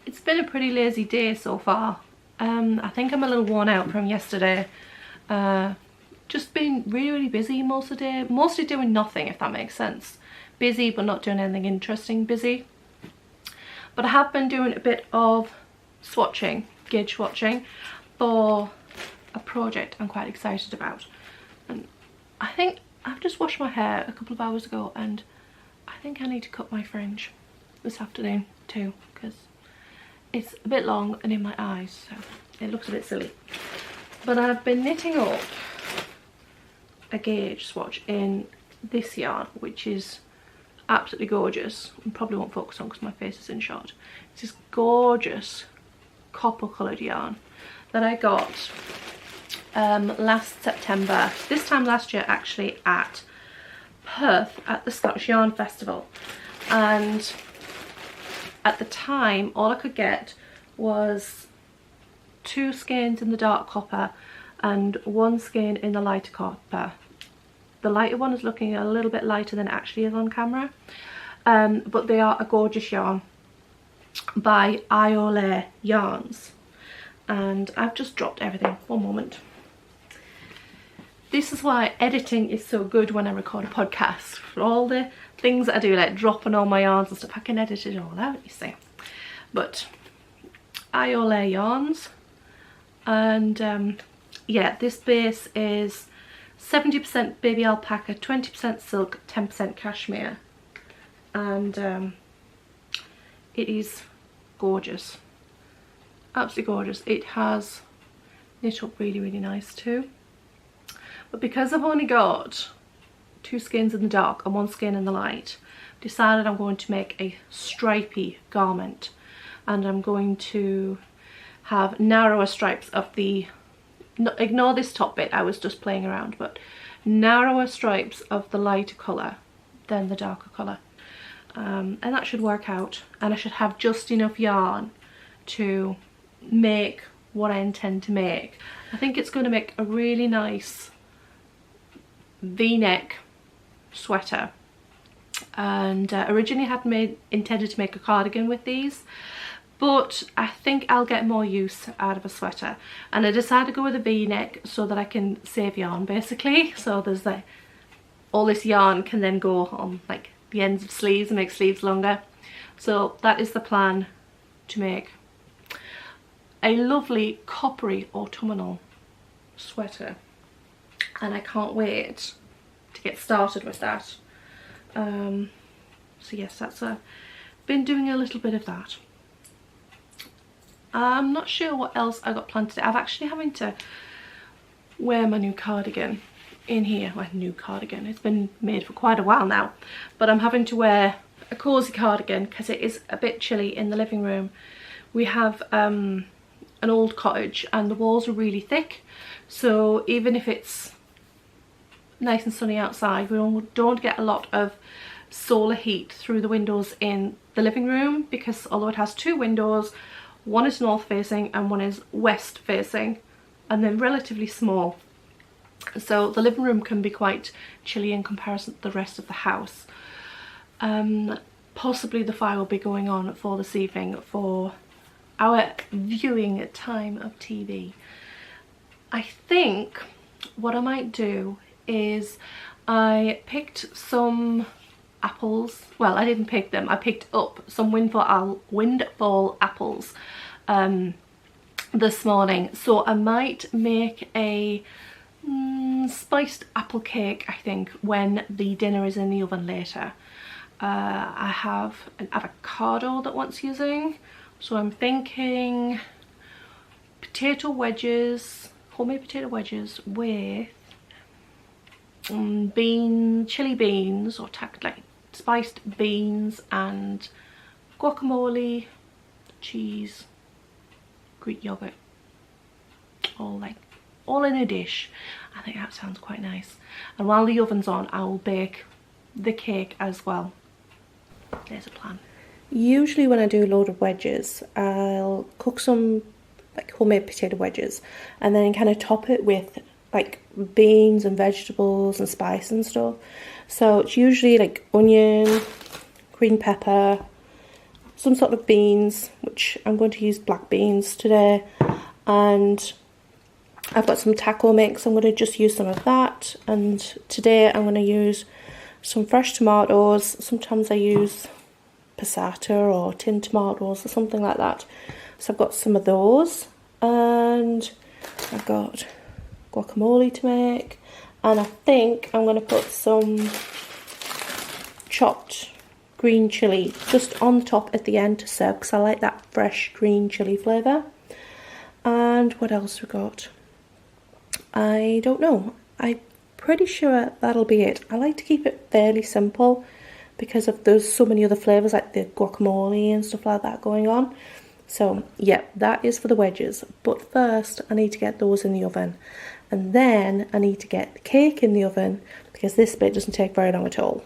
It's been a pretty lazy day so far. I think I'm a little worn out from yesterday. Just been really busy most of the day, mostly doing nothing, if that makes sense. Busy but not doing anything interesting, busy. But I have been doing a bit of swatching, gauge swatching, for a project I'm quite excited about. And I think I've just washed my hair a couple of hours ago, and I think I need to cut my fringe this afternoon too, because it's a bit long and in my eyes, so it looks a bit silly. But I've been knitting up a gauge swatch in this yarn, which is absolutely gorgeous. I probably won't focus on because my face is in shot. It's this gorgeous copper coloured yarn that I got last September, this time last year actually, at Perth at the Scottish Yarn Festival. And at the time all I could get was 2 skeins in the dark copper and 1 skein in the lighter copper. The lighter one is looking a little bit lighter than it actually is on camera, but they are a gorgeous yarn by Iole Yarns. And I've just dropped everything. One moment. This is why editing is so good when I record a podcast. For all the things that I do, like dropping all my yarns and stuff, I can edit it all out, you see. But Iole Yarns, and yeah, this base is 70% baby alpaca, 20% silk, 10% cashmere, and it is gorgeous, absolutely gorgeous. It has knit up really nice too. But because I've only got 2 skeins in the dark and 1 skein in the light, I've decided I'm going to make a stripy garment, and I'm going to have narrower stripes of the, ignore this top bit, I was just playing around, but narrower stripes of the lighter colour than the darker colour, and that should work out, and I should have just enough yarn to make what I intend to make. I think it's going to make a really nice V-neck sweater, and originally had intended to make a cardigan with these, but I think I'll get more use out of a sweater, and I decided to go with a V-neck so that I can save yarn basically. So there's like all this yarn can then go on like the ends of sleeves and make sleeves longer. So that is the plan, to make a lovely coppery autumnal sweater, and I can't wait to get started with that. So yes, that's been doing a little bit of that. I'm not sure what else I got planned today. I'm actually having to wear my new cardigan in here. My new cardigan, it's been made for quite a while now, but I'm having to wear a cosy cardigan because it is a bit chilly in the living room. We have an old cottage and the walls are really thick, so even if it's nice and sunny outside, we don't get a lot of solar heat through the windows in the living room, because although it has 2 windows, one is north facing and one is west facing, and they're relatively small, so the living room can be quite chilly in comparison to the rest of the house. Possibly the fire will be going on for this evening for our viewing time of TV. I think what I might do is, I picked some apples, well I didn't pick them, I picked up some windfall apples this morning, so I might make a spiced apple cake, I think, when the dinner is in the oven later. I have an avocado that wants using, so I'm thinking potato wedges, homemade potato wedges with chili beans, or like spiced beans, and guacamole, cheese, Greek yogurt, all in a dish. I think that sounds quite nice. And while the oven's on, I will bake the cake as well. There's a plan. Usually when I do loaded wedges, I'll cook some like homemade potato wedges and then kind of top it with like beans and vegetables and spice and stuff. So it's usually like onion, green pepper, some sort of beans, which I'm going to use black beans today, and I've got some taco mix. I'm going to just use some of that, and today I'm going to use some fresh tomatoes. Sometimes I use passata or tinned tomatoes or something like that. So I've got some of those, and I've got guacamole to make, and I think I'm going to put some chopped green chilli just on the top at the end to serve, because I like that fresh green chilli flavour. And what else we got? I don't know. I'm pretty sure that'll be it. I like to keep it fairly simple because there's so many other flavours like the guacamole and stuff like that going on. So yeah, that is for the wedges. But first I need to get those in the oven, and then I need to get the cake in the oven because this bit doesn't take very long at all.